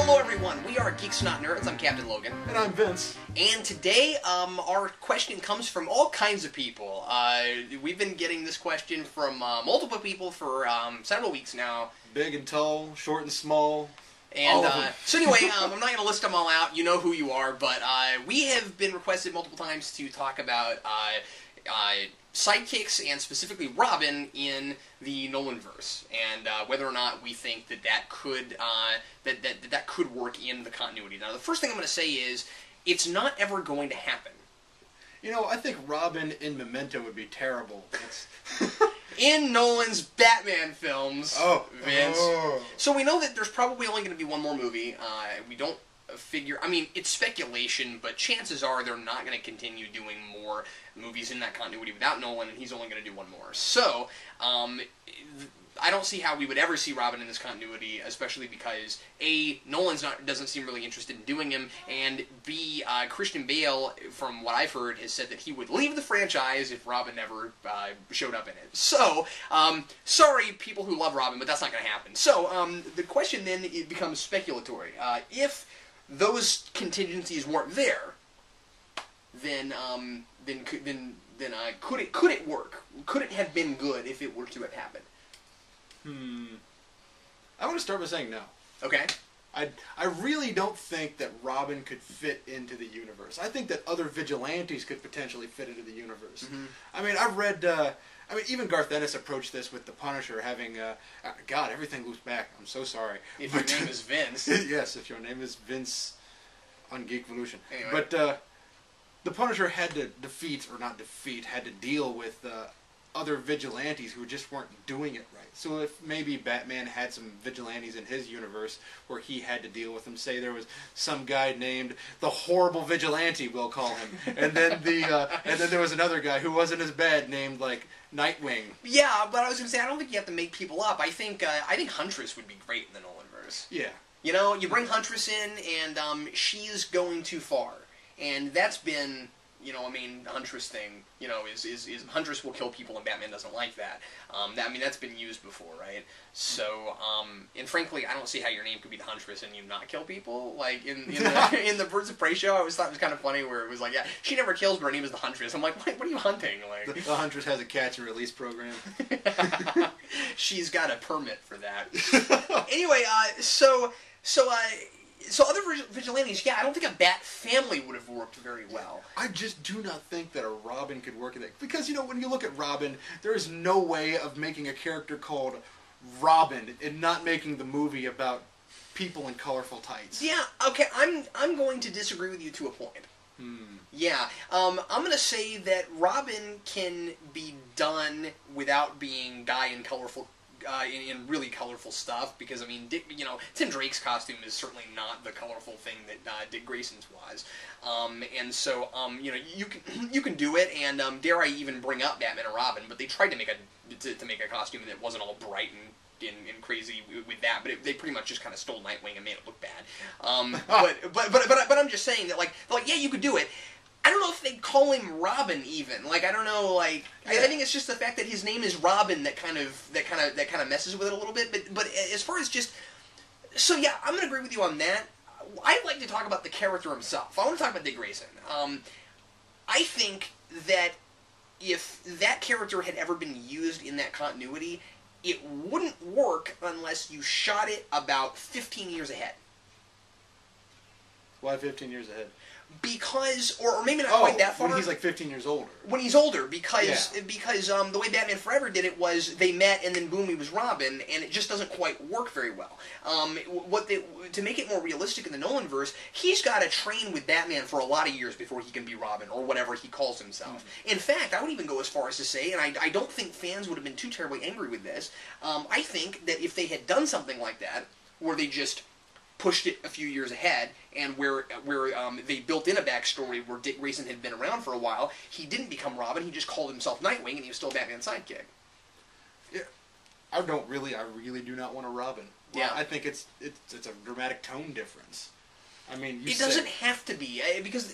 Hello everyone, we are Geeks Not Nerds. I'm Captain Logan. And I'm Vince. And today, our question comes from all kinds of people. We've been getting this question from multiple people for several weeks now. Big and tall, short and small. And so anyway, I'm not going to list them all out. You know who you are, but we have been requested multiple times to talk about sidekicks and specifically Robin in the Nolan verse, and whether or not we think that could that could work in the continuity. Now, the first thing I'm going to say is it's not ever going to happen. You know, I think Robin in Memento would be terrible. In Nolan's Batman films, Vince. Oh. So we know that there's probably only going to be one more movie. We don't figure... I mean, it's speculation, but chances are they're not going to continue doing more movies in that continuity without Nolan, and he's only going to do one more. So, I don't see how we would ever see Robin in this continuity, especially because A, doesn't seem really interested in doing him, and B, Christian Bale, from what I've heard, has said that he would leave the franchise if Robin never showed up in it. So, sorry people who love Robin, but that's not going to happen. So, the question then it becomes speculatory. If those contingencies weren't there, then could it work? Could it have been good if it were to have happened? I want to start by saying no. Okay. I really don't think that Robin could fit into the universe. I think that other vigilantes could potentially fit into the universe. Mm-hmm. I mean, I've read... even Garth Ennis approached this with the Punisher having... God, everything loops back. I'm so sorry. If your name is Vince. Yes, if your name is Vince on Geekvolution. Anyway. But the Punisher had to had to deal with other vigilantes who just weren't doing it right. So if maybe Batman had some vigilantes in his universe where he had to deal with them, say there was some guy named the Horrible Vigilante, we'll call him, and then there was another guy who wasn't as bad named like Nightwing. Yeah, but I was going to say I don't think you have to make people up. I think Huntress would be great in the Nolanverse. Yeah. You know, you bring Huntress in, and she's going too far, and that's been. You know, I mean, Huntress thing, you know, is Huntress will kill people and Batman doesn't like that. That's been used before, right? So, and frankly, I don't see how your name could be the Huntress and you not kill people. Like, in the Birds of Prey show, I always thought it was kind of funny where it was like, yeah, she never kills, but her name is the Huntress. I'm like, what are you hunting? Like, the Huntress has a catch and release program. She's got a permit for that. Anyway, So other vigilantes, yeah, I don't think a Bat family would have worked very well. I just do not think that a Robin could work in that. Because, you know, when you look at Robin, there is no way of making a character called Robin and not making the movie about people in colorful tights. Yeah, okay, I'm going to disagree with you to a point. Yeah, I'm going to say that Robin can be done without being guy in colorful in really colorful stuff, because I mean, Tim Drake's costume is certainly not the colorful thing that Dick Grayson's was, and so you can do it, and dare I even bring up Batman and Robin, but they tried to make a costume that wasn't all bright and crazy with that, but they pretty much just kind of stole Nightwing and made it look bad. But I'm just saying that like yeah, you could do it. I don't know if they'd call him Robin even. Like, I don't know. Like, yeah. I think it's just the fact that his name is Robin that kind of messes with it a little bit. But as far as just, so yeah, I'm gonna agree with you on that. I'd like to talk about the character himself. I want to talk about Dick Grayson. I think that if that character had ever been used in that continuity, it wouldn't work unless you shot it about 15 years ahead. Why 15 years ahead? Because, or maybe not quite that far. When he's like 15 years older. When he's older, because the way Batman Forever did it was they met and then boom, he was Robin, and it just doesn't quite work very well. To make it more realistic in the Nolanverse, he's got to train with Batman for a lot of years before he can be Robin, or whatever he calls himself. In fact, I would even go as far as to say, and I don't think fans would have been too terribly angry with this, I think that if they had done something like that, where they just pushed it a few years ahead, and where they built in a backstory where Dick Grayson had been around for a while, he didn't become Robin, he just called himself Nightwing, and he was still Batman's sidekick. Yeah, I really do not want a Robin. Yeah. I think it's a dramatic tone difference. I mean, it doesn't have to be, because,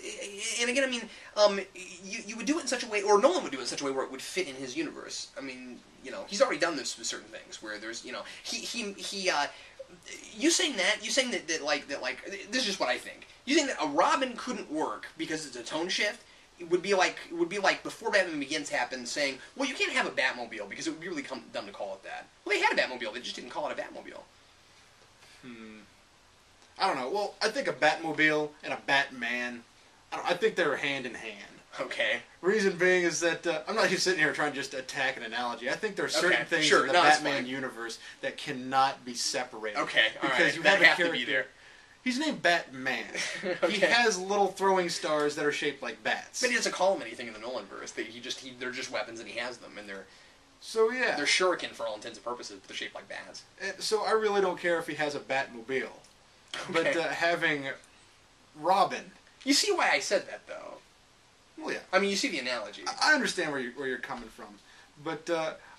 and again, I mean, you would do it in such a way, or Nolan would do it in such a way where it would fit in his universe. I mean, you know, he's already done this with certain things, where there's, you know, You saying that this is just what I think. You saying that a Robin couldn't work because it's a tone shift. It would be like before Batman Begins happened, saying, well, you can't have a Batmobile because it would be really dumb to call it that. Well, they had a Batmobile, they just didn't call it a Batmobile. I don't know. Well, I think a Batmobile and a Batman, I think they're hand in hand. Okay. Reason being is that I'm not just sitting here trying to just attack an analogy. I think there are certain things in the Batman universe that cannot be separated. Okay, because you have a character. To be there. He's named Batman. Okay. He has little throwing stars that are shaped like bats. But he doesn't call them anything in the Nolanverse. They're just weapons, and he has them, and they're shuriken for all intents and purposes, but they're shaped like bats. So I really don't care if he has a Batmobile, but having Robin. You see why I said that, though. Well, yeah. I mean, you see the analogy. I understand where you're coming from, but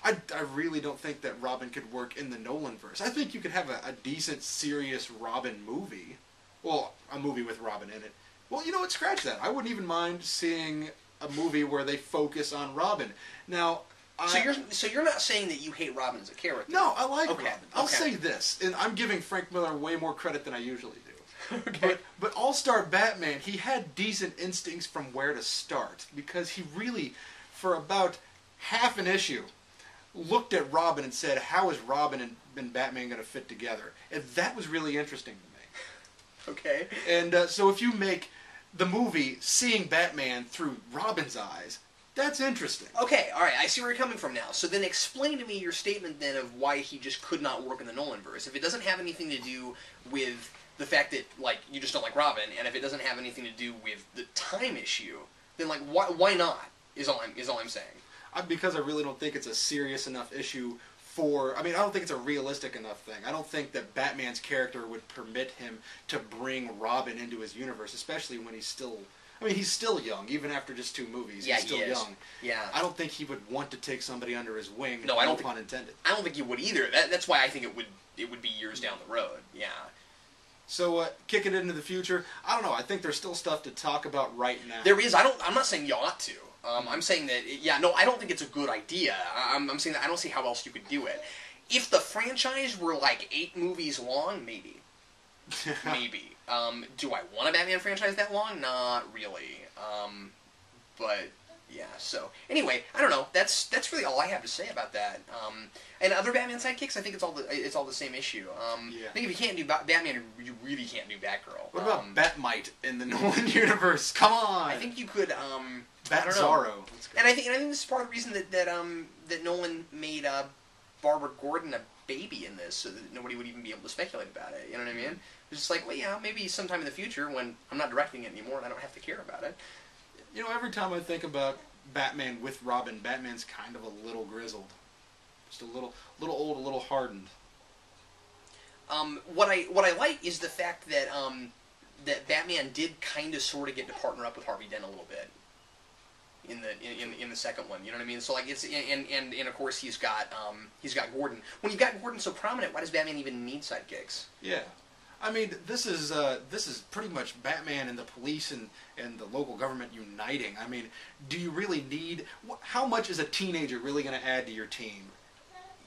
I really don't think that Robin could work in the Nolanverse. I think you could have a decent, serious Robin movie. Well, a movie with Robin in it. Well, you know what? Scratch that. I wouldn't even mind seeing a movie where they focus on Robin. Now, so you're not saying that you hate Robin as a character? No, I like Robin. I'll say this, and I'm giving Frank Miller way more credit than I usually do. Okay. But All-Star Batman, he had decent instincts from where to start, because he really, for about half an issue, looked at Robin and said, how is Robin and Batman going to fit together? And that was really interesting to me. Okay. And so if you make the movie seeing Batman through Robin's eyes, that's interesting. Okay, alright, I see where you're coming from now. So then explain to me your statement then of why he just could not work in the Nolanverse. If it doesn't have anything to do with the fact that, like, you just don't like Robin, and if it doesn't have anything to do with the time issue, then, like, why not, is all I'm saying. Because I really don't think it's a serious enough issue for... I mean, I don't think it's a realistic enough thing. I don't think that Batman's character would permit him to bring Robin into his universe, especially when he's still... I mean, he's still young, even after just 2 movies. Yeah, he's still young. Yeah. I don't think he would want to take somebody under his wing, no pun intended. I don't think he would either. That's why I think it would be years down the road. Yeah. So, kicking it into the future, I don't know. I think there's still stuff to talk about right now. There is. I'm not saying you ought to. I'm saying that, I don't think it's a good idea. I'm saying that I don't see how else you could do it. If the franchise were like 8 movies long, maybe. Maybe. Do I want a Batman franchise that long? Not really. But yeah. So anyway, I don't know. That's really all I have to say about that. And other Batman sidekicks, I think it's all the same issue. I think if you can't do Batman, you really can't do Batgirl. What about Batmite in the Nolan universe? Come on. I think you could. Bat Zorro. And I think this is part of the reason that Nolan made Barbara Gordon a baby in this, so that nobody would even be able to speculate about it. You know what I mean? It's just like, well, yeah, maybe sometime in the future when I'm not directing it anymore and I don't have to care about it. You know, every time I think about Batman with Robin, Batman's kind of a little grizzled, just a little old, a little hardened. What I like is the fact that that Batman did kind of sort of get to partner up with Harvey Dent a little bit in the second one. You know what I mean? So like it's and of course he's got Gordon. When you've got Gordon so prominent, why does Batman even need sidekicks? Yeah. I mean, this is pretty much Batman and the police and the local government uniting. I mean, do you really need... How much is a teenager really going to add to your team?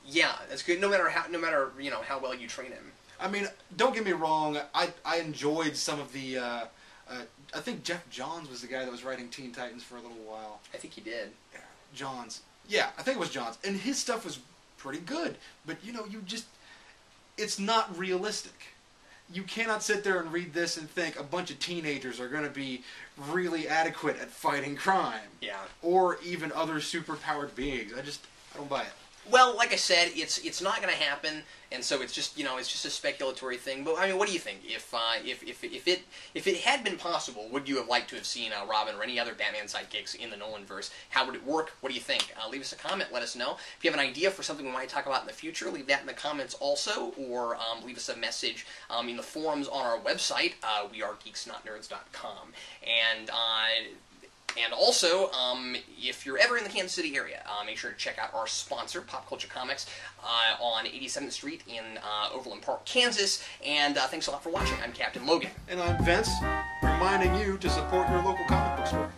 Yeah, that's good. No matter how well you train him. I mean, don't get me wrong. I enjoyed some of the... I think Jeff Johns was the guy that was writing Teen Titans for a little while. I think he did. Johns. Yeah, I think it was Johns. And his stuff was pretty good. But, it's not realistic. You cannot sit there and read this and think a bunch of teenagers are going to be really adequate at fighting crime. Yeah. Or even other superpowered beings. I don't buy it. Well, like I said, it's not going to happen, and so it's just a speculatory thing. But I mean, what do you think? If it had been possible, would you have liked to have seen Robin or any other Batman sidekicks in the Nolanverse? How would it work? What do you think? Leave us a comment. Let us know. If you have an idea for something we might talk about in the future, leave that in the comments also, or leave us a message in the forums on our website. We are geeksnotnerds.com, and also, if you're ever in the Kansas City area, make sure to check out our sponsor, Pop Culture Comics, on 87th Street in Overland Park, Kansas. And thanks a lot for watching. I'm Captain Logan. And I'm Vince, reminding you to support your local comic book store.